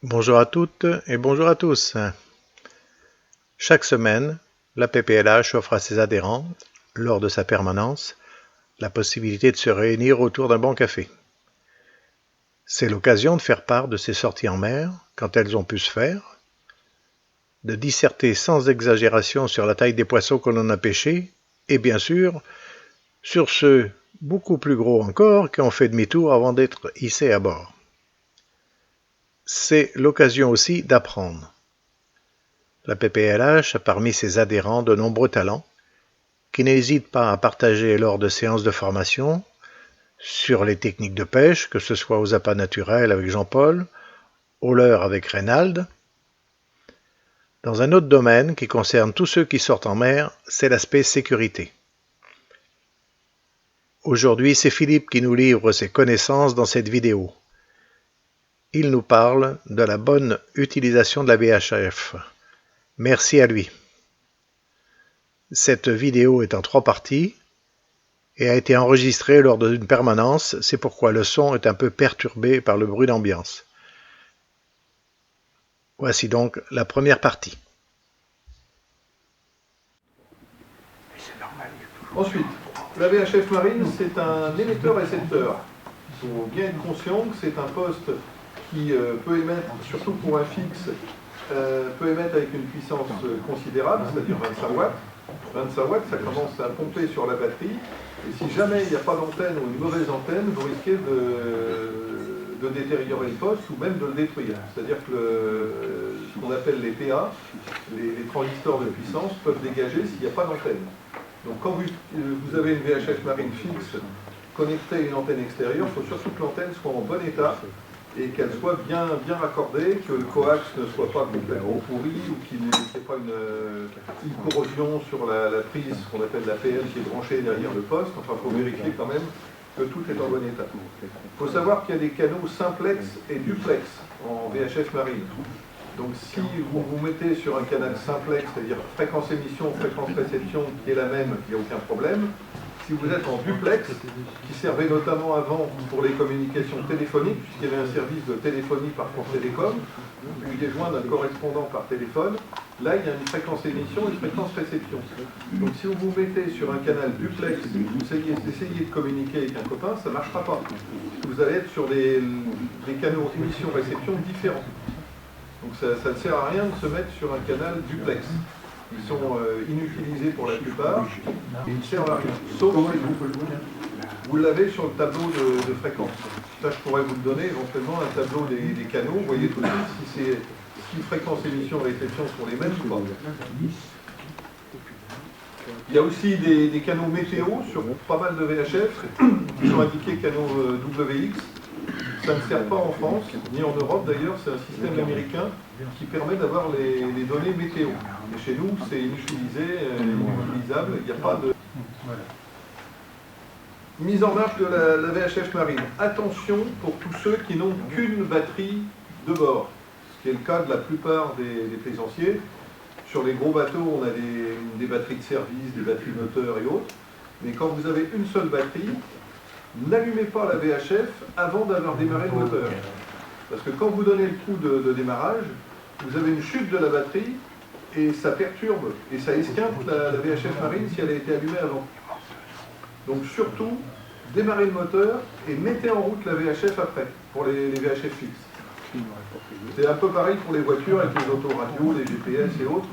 Bonjour à toutes et bonjour à tous. Chaque semaine, la PPLH offre à ses adhérents, lors de sa permanence, la possibilité de se réunir autour d'un bon café. C'est l'occasion de faire part de ses sorties en mer, quand elles ont pu se faire, de disserter sans exagération sur la taille des poissons que l'on a pêchés, et bien sûr, sur ceux beaucoup plus gros encore qui ont fait demi-tour avant d'être hissés à bord. C'est l'occasion aussi d'apprendre. La PPLH a parmi ses adhérents de nombreux talents qui n'hésitent pas à partager lors de séances de formation sur les techniques de pêche, que ce soit aux appâts naturels avec Jean-Paul, au leurre avec Reynald. Dans un autre domaine qui concerne tous ceux qui sortent en mer, c'est l'aspect sécurité. Aujourd'hui, c'est Philippe qui nous livre ses connaissances dans cette vidéo. Il nous parle de la bonne utilisation de la VHF. Merci à lui. Cette vidéo est en 3 parties et a été enregistrée lors d'une permanence, c'est pourquoi le son est un peu perturbé par le bruit d'ambiance. Voici donc la première partie. Ensuite, la VHF marine, c'est un émetteur-récepteur. Il faut bien être conscient que c'est un poste qui peut émettre, surtout pour un fixe, peut émettre avec une puissance considérable, c'est-à-dire 25 watts. 25 watts, ça commence à pomper sur la batterie. Et si jamais il n'y a pas d'antenne ou une mauvaise antenne, vous risquez de détériorer le poste ou même de le détruire. C'est-à-dire que ce qu'on appelle les PA, les transistors de puissance, peuvent dégager s'il n'y a pas d'antenne. Donc quand vous avez une VHF marine fixe connectée à une antenne extérieure, il faut surtout que l'antenne soit en bon état et qu'elle soit bien raccordée, que le coax ne soit pas complètement pourri ou qu'il n'y ait pas une corrosion sur la prise, ce qu'on appelle la PL qui est branchée derrière le poste. Enfin, il faut vérifier quand même que tout est en bon état. Il faut savoir qu'il y a des canaux simplex et duplex en VHF marine. Donc si vous vous mettez sur un canal simplex, c'est-à-dire fréquence émission, fréquence réception, qui est la même, il n'y a aucun problème. Si vous êtes en duplex, qui servait notamment avant pour les communications téléphoniques, puisqu'il y avait un service de téléphonie par France Télécom, vous pouviez joindre un correspondant par téléphone, là il y a une fréquence émission et une fréquence réception. Donc si vous vous mettez sur un canal duplex, vous essayez de communiquer avec un copain, ça ne marchera pas. Vous allez être sur des canaux émission-réception différents. Donc ça ne sert à rien de se mettre sur un canal duplex. Ils sont inutilisés pour la plupart et ils ne servent à rien. Sauf si vous l'avez sur le tableau de fréquence. Ça, je pourrais vous le donner éventuellement, un tableau des canaux. Vous voyez tout de suite si fréquence, émission et réception sont les mêmes ou pas. Il y a aussi des canaux météo sur pas mal de VHF qui sont indiqués canaux WX. Ça ne sert pas en France, ni en Europe d'ailleurs, c'est un système américain qui permet d'avoir les données météo. Et chez nous, c'est inutilisé, inutilisable, il n'y a pas de... Mise en marche de la VHF marine. Attention pour tous ceux qui n'ont qu'une batterie de bord, ce qui est le cas de la plupart des plaisanciers. Sur les gros bateaux, on a des batteries de service, des batteries moteurs et autres. Mais quand vous avez une seule batterie, n'allumez pas la VHF avant d'avoir démarré le moteur. Parce que quand vous donnez le coup de démarrage, vous avez une chute de la batterie et ça perturbe et ça esquinte la VHF marine si elle a été allumée avant. Donc surtout, démarrez le moteur et mettez en route la VHF après, pour les VHF fixes. C'est un peu pareil pour les voitures avec les autoradios, les GPS et autres.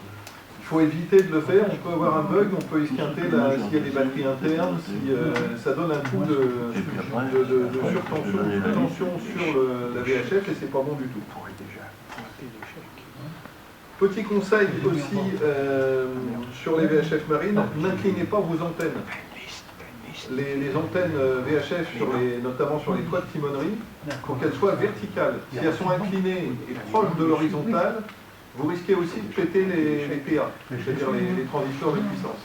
Il faut éviter de le faire, on peut avoir un bug, on peut esquinter s'il y a des batteries internes, si ça donne un coup de surtension sur la VHF et c'est pas bon du tout. Petit conseil aussi sur les VHF marines, n'inclinez pas vos antennes. Les antennes VHF, notamment sur les toits de timonerie, il faut qu'elles soient verticales. Si elles sont inclinées et proches de l'horizontale, vous risquez aussi de péter les PA, c'est-à-dire les transistors de puissance.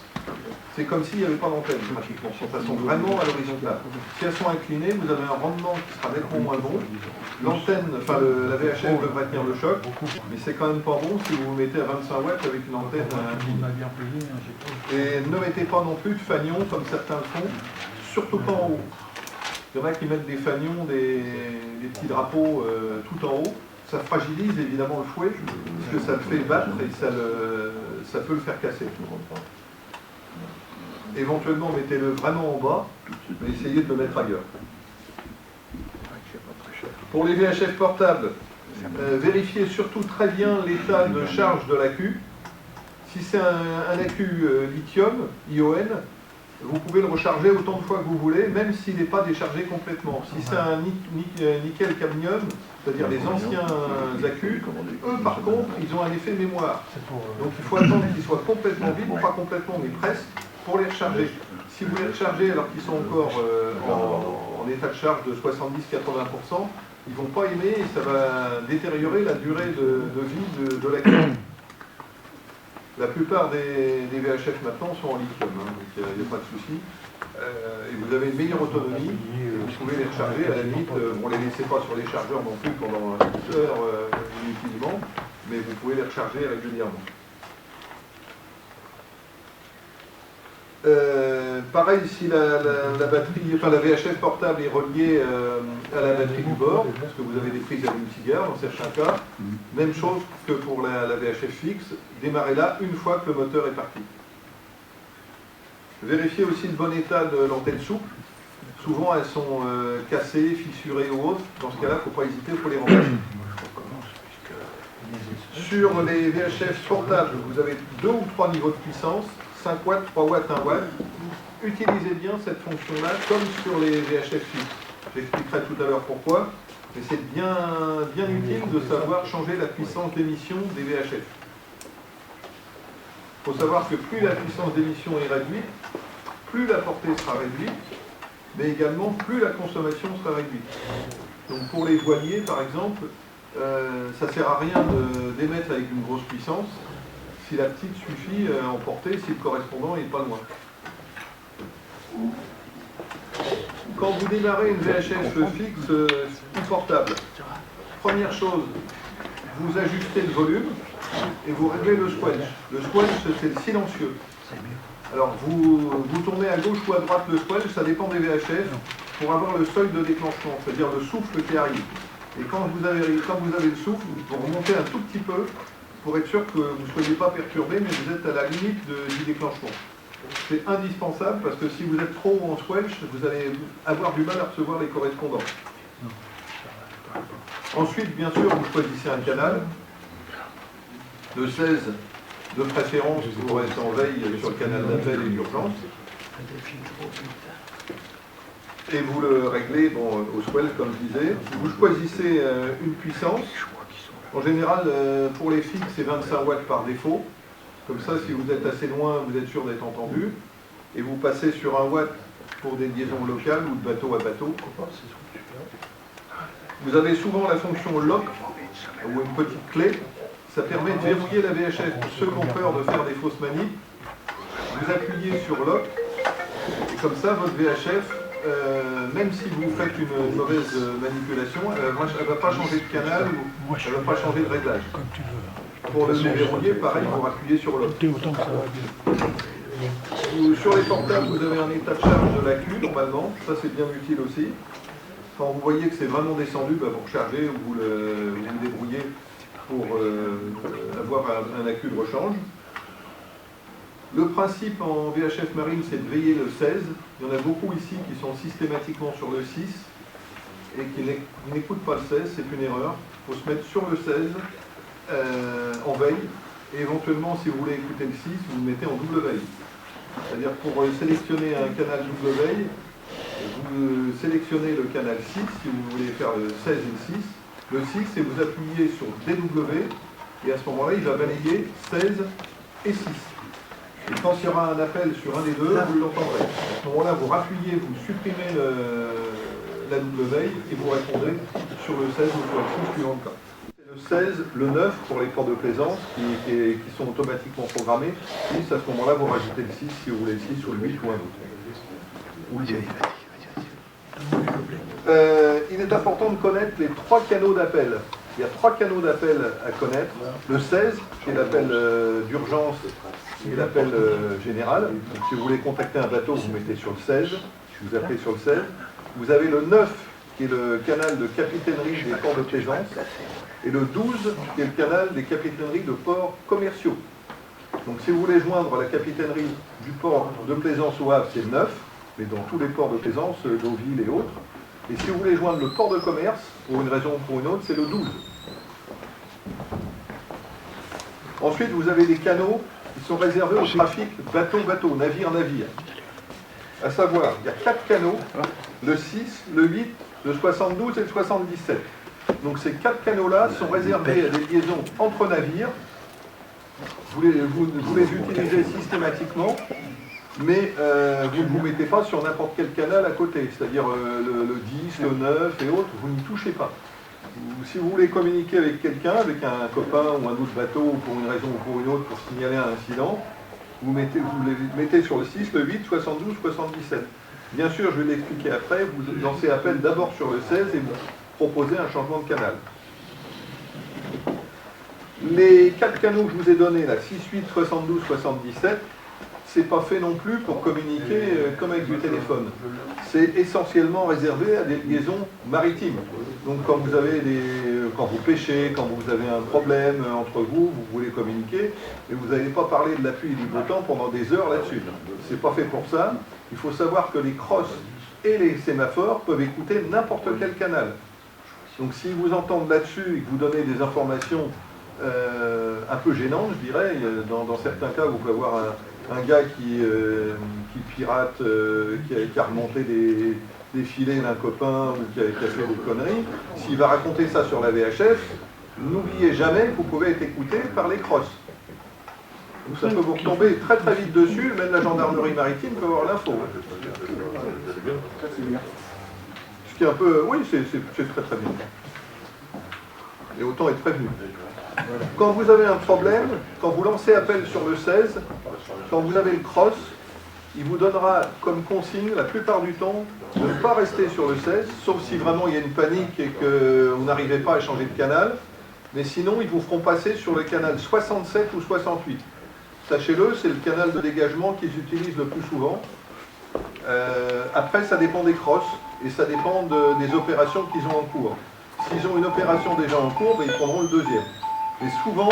C'est comme s'il n'y avait pas d'antenne, pratiquement. Elles sont vraiment à l'horizontale. Si elles sont inclinées, vous avez un rendement qui sera nettement moins bon. L'antenne, la VHF devrait tenir le choc, mais c'est quand même pas bon si vous vous mettez à 25 watts avec une antenne inclinée. Et ne mettez pas non plus de fanion comme certains le font, surtout pas en haut. Il y en a qui mettent des fanions, des petits drapeaux tout en haut. ça fragilise évidemment le fouet, puisque ça le fait battre et ça peut le faire casser. Éventuellement, mettez-le vraiment en bas, mais essayez de le mettre ailleurs. Pour les VHF portables, vérifiez surtout très bien l'état de charge de l'accu. Si c'est un accu lithium, ION, vous pouvez le recharger autant de fois que vous voulez, même s'il n'est pas déchargé complètement. Si c'est un nickel-cadmium, c'est-à-dire les anciens accus, eux par contre, ils ont un effet mémoire. Donc il faut attendre qu'ils soient complètement vides, pas complètement, mais presque, pour les recharger. Si vous les rechargez alors qu'ils sont encore en état de charge de 70-80%, ils ne vont pas aimer et ça va détériorer la durée de vie de l'accu. La plupart des VHF maintenant sont en lithium, hein, donc il n'y a pas de souci. Et vous avez une meilleure autonomie, vous pouvez les recharger, à la limite, on ne les laissez pas sur les chargeurs non plus pendant 1 heure inutilement, mais vous pouvez les recharger régulièrement. Pareil, si la batterie, enfin la VHF portable est reliée à la batterie du bord, parce que vous avez des prises allume-cigare dans certains cas, même chose que pour la VHF fixe, démarrez-la une fois que le moteur est parti. Vérifiez aussi le bon état de l'antenne souple. Souvent elles sont cassées, fissurées ou autres. Dans ce cas-là, il ne faut pas hésiter, il faut les remplacer. Sur les VHF portables, vous avez 2 ou 3 niveaux de puissance. 5 watts, 3 watts, 1 watt. Utilisez bien cette fonction-là comme sur les VHF fixes. J'expliquerai tout à l'heure pourquoi, mais c'est bien utile de savoir changer la puissance d'émission des VHF. Il faut savoir que plus la puissance d'émission est réduite, plus la portée sera réduite, mais également plus la consommation sera réduite. Donc pour les voiliers, par exemple, ça ne sert à rien d'émettre avec une grosse puissance. Si la petite suffit en portée, si le correspondant n'est pas loin. Quand vous démarrez une VHF fixe ou portable, première chose, vous ajustez le volume et vous réglez le squelch. Le squelch, c'est le silencieux. Alors vous tournez à gauche ou à droite le squelch, ça dépend des VHF, pour avoir le seuil de déclenchement, c'est-à-dire le souffle qui arrive. Et quand vous avez le souffle, vous remontez un tout petit peu, pour être sûr que vous ne soyez pas perturbé, mais vous êtes à la limite du déclenchement. C'est indispensable parce que si vous êtes trop en squelch, vous allez avoir du mal à recevoir les correspondants. Ensuite, bien sûr, vous choisissez un canal. Le 16, de préférence, pour rester en veille sur le canal d'appel et d'urgence. Et vous le réglez au swell, comme je disais. Vous choisissez une puissance. En général, pour les fixes, c'est 25 watts par défaut. Comme ça, si vous êtes assez loin, vous êtes sûr d'être entendu. Et vous passez sur 1 watt pour des liaisons locales ou de bateau à bateau. Vous avez souvent la fonction lock, ou une petite clé. Ça permet de verrouiller la VHF pour ceux qui ont peur de faire des fausses manips. Vous appuyez sur lock, et comme ça, votre VHF, même si vous faites une mauvaise manipulation, elle ne va pas changer de canal ou elle ne va pas changer de réglage. Pour le déverrouiller, pareil, vous appuyez sur lock. Sur les portables, vous avez un état de charge de l'accu, normalement. Ça, c'est bien utile aussi. Quand vous voyez que c'est vraiment descendu, vous rechargez ou vous le débrouillez pour avoir un accu de rechange. Le principe en VHF marine, c'est de veiller le 16. Il y en a beaucoup ici qui sont systématiquement sur le 6 et qui n'écoutent pas le 16, c'est une erreur. Il faut se mettre sur le 16 en veille et éventuellement, si vous voulez écouter le 6, vous le mettez en double veille. C'est-à-dire pour sélectionner un canal double veille, vous sélectionnez le canal 6 si vous voulez faire le 16 et le 6. Le 6, et vous appuyez sur DW et à ce moment-là, il va balayer 16 et 6. Et quand il y aura un appel sur un des deux, vous l'entendrez. À ce moment-là, vous rappuyez, vous supprimez la double veille et vous répondez sur le 16 ou sur le 6 suivant le cas. Le 16, le 9 pour les ports de plaisance qui sont automatiquement programmés. Et à ce moment-là, vous rajoutez le 6 si vous voulez le 6 ou le 8 ou un autre. Ou le 10. Il est important de connaître les 3 canaux d'appel. Il y a 3 canaux d'appel à connaître. Le 16, qui est l'appel d'urgence et l'appel général. Donc, si vous voulez contacter un bateau, vous mettez sur le 16, vous appelez sur le 16. Vous avez le 9, qui est le canal de capitainerie des ports de plaisance. et le 12 qui est le canal des capitaineries de ports commerciaux. Donc si vous voulez joindre la capitainerie du port de Plaisance au Havre, c'est le 9, mais dans tous les ports de Plaisance, Deauville et autres. Et si vous voulez joindre le port de commerce, pour une raison ou pour une autre, c'est le 12. Ensuite, vous avez des canaux qui sont réservés au trafic bateau-bateau, navire-navire. À savoir, il y a 4 canaux, le 6, le 8, le 72 et le 77. Donc ces 4 canaux-là sont réservés à des liaisons entre navires. Vous les utilisez systématiquement, mais vous ne vous mettez pas sur n'importe quel canal à côté, c'est-à-dire le 10, le 9 et autres, vous n'y touchez pas. Si vous voulez communiquer avec quelqu'un, avec un copain ou un autre bateau, pour une raison ou pour une autre, pour signaler un incident, vous les mettez sur le 6, le 8, 72, 77. Bien sûr, je vais l'expliquer après, vous lancez appel d'abord sur le 16 et vous proposez un changement de canal. Les 4 canaux que je vous ai donnés, là, 6, 8, 72, 77, c'est pas fait non plus pour communiquer comme avec du téléphone. C'est essentiellement réservé à des liaisons maritimes. Donc quand vous pêchez, quand vous avez un problème entre vous, vous voulez communiquer, et vous n'allez pas parler de la pluie et du beau temps pendant des heures là-dessus. C'est pas fait pour ça. Il faut savoir que les crosses et les sémaphores peuvent écouter n'importe quel canal. Donc s'ils vous entendent là-dessus et que vous donnez des informations un peu gênantes, je dirais, dans certains cas, vous pouvez avoir un gars qui pirate, qui a remonté des filets d'un copain ou qui a fait des conneries. S'il va raconter ça sur la VHF, n'oubliez jamais que vous pouvez être écouté par les crosses. Donc ça peut vous retomber très très vite dessus, même la gendarmerie maritime peut avoir l'info. Ce qui est un peu... Oui, c'est très très bien. Et autant être prévenu. Quand vous avez un problème, quand vous lancez appel sur le 16, quand vous avez le cross, il vous donnera comme consigne, la plupart du temps, de ne pas rester sur le 16, sauf si vraiment il y a une panique et que vous n'arrivez pas à changer de canal. Mais sinon, ils vous feront passer sur le canal 67 ou 68. Sachez-le, c'est le canal de dégagement qu'ils utilisent le plus souvent. Après, ça dépend des crosses et ça dépend des opérations qu'ils ont en cours. S'ils ont une opération déjà en cours, ben, ils prendront le deuxième. Mais souvent,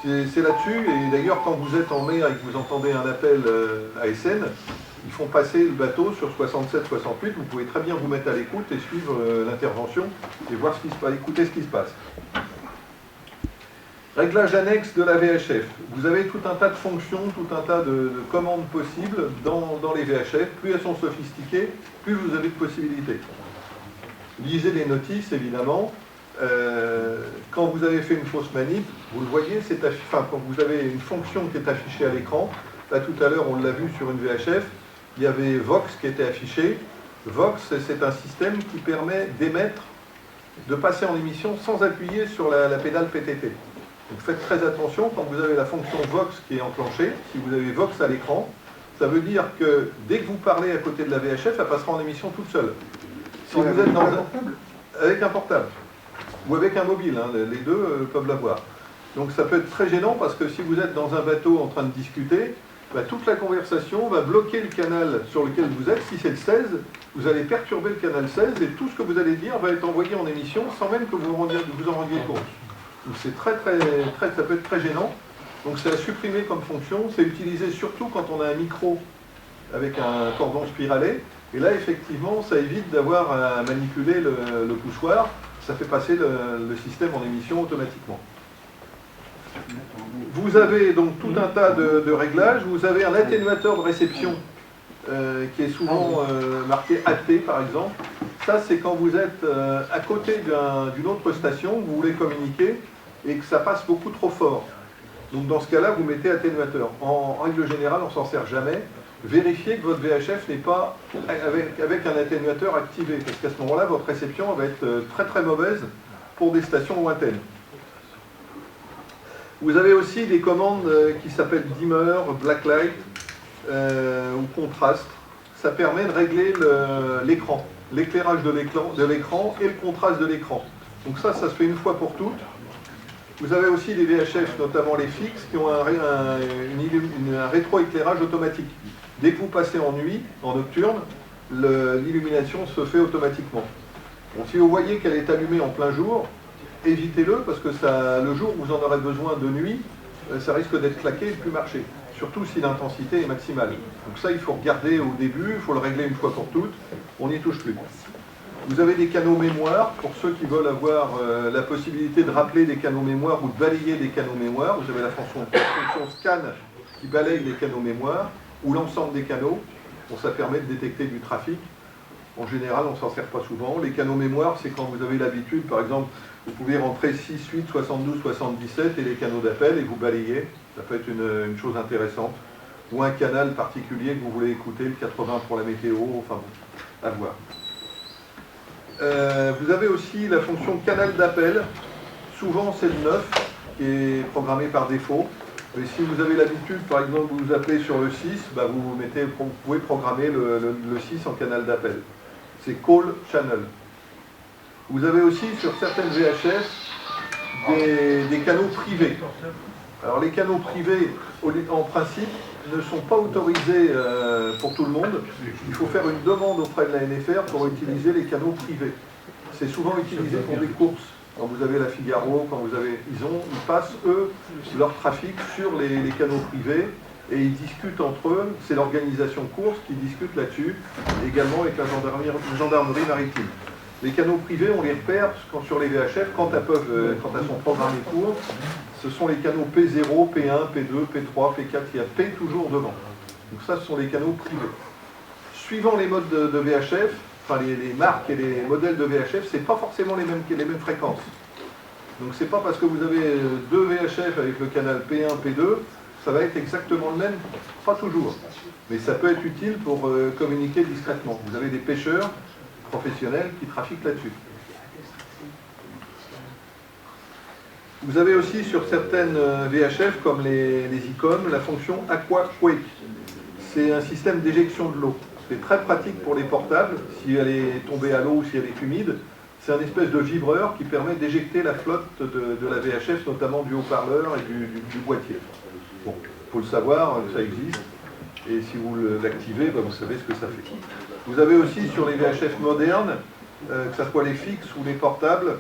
c'est là-dessus, et d'ailleurs quand vous êtes en mer et que vous entendez un appel ASN, ils font passer le bateau sur 67-68, vous pouvez très bien vous mettre à l'écoute et suivre l'intervention et voir ce qui se passe, écouter ce qui se passe. Réglage annexe de la VHF. Vous avez tout un tas de fonctions, tout un tas de commandes possibles dans les VHF. Plus elles sont sophistiquées, plus vous avez de possibilités. Lisez les notices, évidemment. Quand vous avez fait une fausse manip, vous le voyez, quand vous avez une fonction qui est affichée à l'écran, là tout à l'heure on l'a vu sur une VHF, il y avait Vox qui était affiché. Vox, c'est un système qui permet d'émettre, de passer en émission sans appuyer sur la pédale PTT. Donc faites très attention, quand vous avez la fonction Vox qui est enclenchée, si vous avez Vox à l'écran, ça veut dire que dès que vous parlez à côté de la VHF, elle passera en émission toute seule. Si vous êtes dans avec un portable. Ou avec un mobile, hein, les deux peuvent l'avoir. Donc ça peut être très gênant parce que si vous êtes dans un bateau en train de discuter, bah, toute la conversation va bloquer le canal sur lequel vous êtes. Si c'est le 16, vous allez perturber le canal 16 et tout ce que vous allez dire va être envoyé en émission sans même que vous en rendiez compte. Donc c'est ça peut être très gênant. Donc c'est à supprimer comme fonction. C'est utilisé surtout quand on a un micro avec un cordon spiralé. Et là, effectivement, ça évite d'avoir à manipuler le poussoir. Ça fait passer le système en émission automatiquement. Vous avez donc tout un tas de réglages. Vous avez un atténuateur de réception qui est souvent marqué AT par exemple. Ça, c'est quand vous êtes à côté d'une autre station, vous voulez communiquer et que ça passe beaucoup trop fort. Donc dans ce cas-là, vous mettez atténuateur. En règle générale, on ne s'en sert jamais. Vérifiez que votre VHF n'est pas avec un atténuateur activé, parce qu'à ce moment-là, votre réception va être très très mauvaise pour des stations lointaines. Vous avez aussi des commandes qui s'appellent dimmer, blacklight ou contraste. Ça permet de régler l'écran, l'éclairage de l'écran et le contraste de l'écran. Donc ça se fait une fois pour toutes. Vous avez aussi des VHF, notamment les fixes, qui ont un rétroéclairage automatique. Dès que vous passez en nuit, en nocturne, l'illumination se fait automatiquement. Bon, si vous voyez qu'elle est allumée en plein jour, évitez-le parce que le jour où vous en aurez besoin de nuit, ça risque d'être claqué et de plus marcher. Surtout si l'intensité est maximale. Donc ça, il faut regarder au début, il faut le régler une fois pour toutes, on n'y touche plus. Vous avez des canaux mémoire, pour ceux qui veulent avoir la possibilité de rappeler des canaux mémoire ou de balayer des canaux mémoire, vous avez la fonction scan qui balaye les canaux mémoire, ou l'ensemble des canaux. Bon, ça permet de détecter du trafic. En général, on ne s'en sert pas souvent. Les canaux mémoire, c'est quand vous avez l'habitude, par exemple, vous pouvez rentrer 6, 8, 72, 77 et les canaux d'appel et vous balayez. Ça peut être une chose intéressante. Ou un canal particulier que vous voulez écouter, le 80 pour la météo, enfin bon, à voir. Vous avez aussi la fonction canal d'appel. Souvent, c'est le 9 qui est programmé par défaut. Mais si vous avez l'habitude, par exemple, vous appelez sur le 6, bah vous pouvez programmer le 6 en canal d'appel. C'est Call Channel. Vous avez aussi sur certaines VHF des canaux privés. Alors les canaux privés, en principe, ne sont pas autorisés pour tout le monde. Il faut faire une demande auprès de la NFR pour utiliser les canaux privés. C'est souvent utilisé pour des courses. Quand vous avez la Figaro, ils passent, eux, leur trafic sur les canaux privés et ils discutent entre eux. C'est l'organisation course qui discute là-dessus, également avec la gendarmerie maritime. Les canaux privés, on les repère sur les VHF, quand elles sont programmées pour. Ce sont les canaux P0, P1, P2, P3, P4, il y a P toujours devant. Donc ça, ce sont les canaux privés. Suivant les modes de VHF, enfin les marques et les modèles de VHF, c'est pas forcément les mêmes fréquences. Donc c'est pas parce que vous avez deux VHF avec le canal P1, P2, ça va être exactement le même, pas toujours. Mais ça peut être utile pour communiquer discrètement. Vous avez des pêcheurs professionnels qui trafiquent là-dessus. Vous avez aussi sur certaines VHF, comme les ICOM, la fonction Aqua Quake. C'est un système d'éjection de l'eau. C'est très pratique pour les portables, si elle est tombée à l'eau ou si elle est humide. C'est un espèce de vibreur qui permet d'éjecter la flotte de la VHF, notamment du haut-parleur et du boîtier. Bon, il faut le savoir, ça existe. Et si vous l'activez, vous savez ce que ça fait. Vous avez aussi sur les VHF modernes, que ce soit les fixes ou les portables,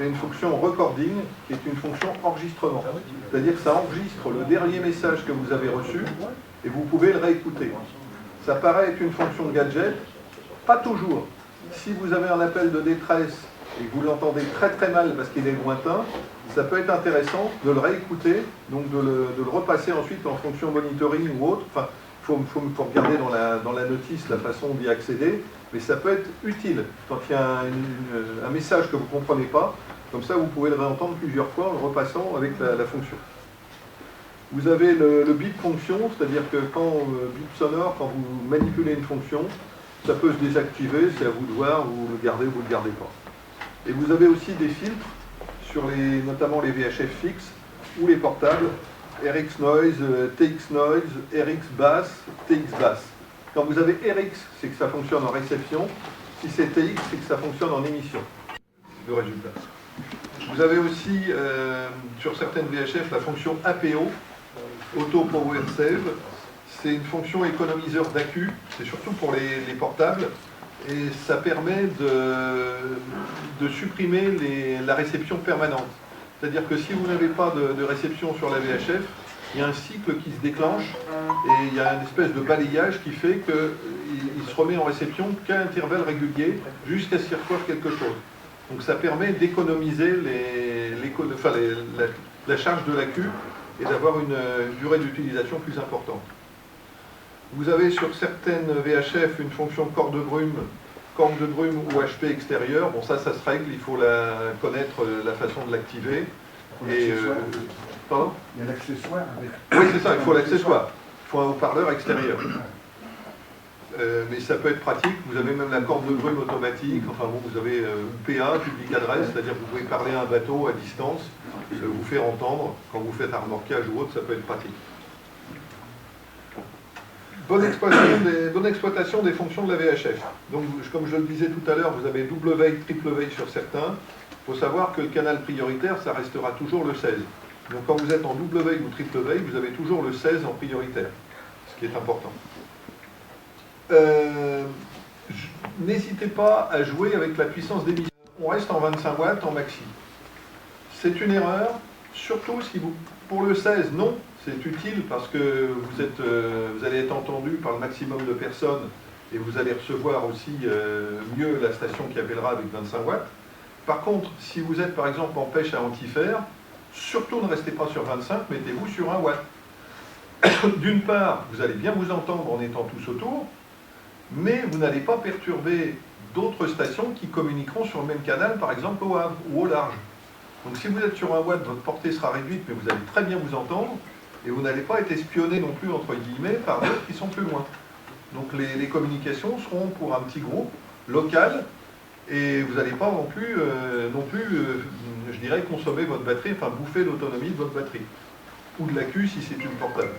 une fonction recording qui est une fonction enregistrement. C'est-à-dire que ça enregistre le dernier message que vous avez reçu et vous pouvez le réécouter. Ça paraît être une fonction gadget, pas toujours. Si vous avez un appel de détresse et que vous l'entendez très très mal parce qu'il est lointain, ça peut être intéressant de le réécouter, donc de le repasser ensuite en fonction monitoring ou autre. Enfin, il faut regarder dans la notice la façon d'y accéder, mais ça peut être utile quand il y a un message que vous ne comprenez pas. Comme ça, vous pouvez le réentendre plusieurs fois en le repassant avec la fonction. Vous avez le bip fonction, c'est-à-dire que bip sonore, quand vous manipulez une fonction, ça peut se désactiver, c'est à vous de voir, vous le gardez ou vous ne le gardez pas. Et vous avez aussi des filtres, sur notamment les VHF fixes ou les portables, RX Noise, TX Noise, RX Bass, TX Bass. Quand vous avez RX, c'est que ça fonctionne en réception. Si c'est TX, c'est que ça fonctionne en émission. Le résultat. Vous avez aussi, sur certaines VHF, la fonction APO, Auto Power Save. C'est une fonction économiseur d'accu, c'est surtout pour les portables. Et ça permet de supprimer la réception permanente. C'est-à-dire que si vous n'avez pas de réception sur la VHF, il y a un cycle qui se déclenche et il y a une espèce de balayage qui fait qu'il se remet en réception qu'à intervalles réguliers jusqu'à ce qu'il reçoive quelque chose. Donc ça permet d'économiser la charge de l'accu et d'avoir une durée d'utilisation plus importante. Vous avez sur certaines VHF une fonction corne de brume ou HP extérieur. Bon, ça se règle, il faut connaître la façon de l'activer. Pardon ? Il y a l'accessoire avec... Oui, c'est ça, il faut l'accessoire. Il faut un haut-parleur extérieur. Mais ça peut être pratique, vous avez même la corde de brume automatique, enfin bon, vous avez PA, public adresse, c'est-à-dire que vous pouvez parler à un bateau à distance, vous faire entendre, quand vous faites un remorquage ou autre, ça peut être pratique. Bonne exploitation des fonctions de la VHF. Donc, comme je le disais tout à l'heure, vous avez double veille, triple veille sur certains. Il faut savoir que le canal prioritaire, ça restera toujours le 16. Donc, quand vous êtes en double veille ou triple veille, vous avez toujours le 16 en prioritaire, ce qui est important. N'hésitez pas à jouer avec la puissance d'émission. On reste en 25 watts en maxi. c'est une erreur, surtout si vous, pour le 16, non, c'est utile parce que vous allez être entendu par le maximum de personnes et vous allez recevoir aussi mieux la station qui appellera avec 25 watts. Par contre, si vous êtes par exemple en pêche à antifère, surtout ne restez pas sur 25, mettez-vous sur 1 watt. D'une part, vous allez bien vous entendre en étant tous autour, mais vous n'allez pas perturber d'autres stations qui communiqueront sur le même canal, par exemple au Havre ou au large. Donc si vous êtes sur 1 watt, votre portée sera réduite, mais vous allez très bien vous entendre, et vous n'allez pas être espionné non plus, entre guillemets, par d'autres qui sont plus loin. Donc les communications seront pour un petit groupe local, et vous n'allez pas non plus, je dirais, consommer votre batterie, enfin bouffer l'autonomie de votre batterie, ou de l'accu si c'est une portable.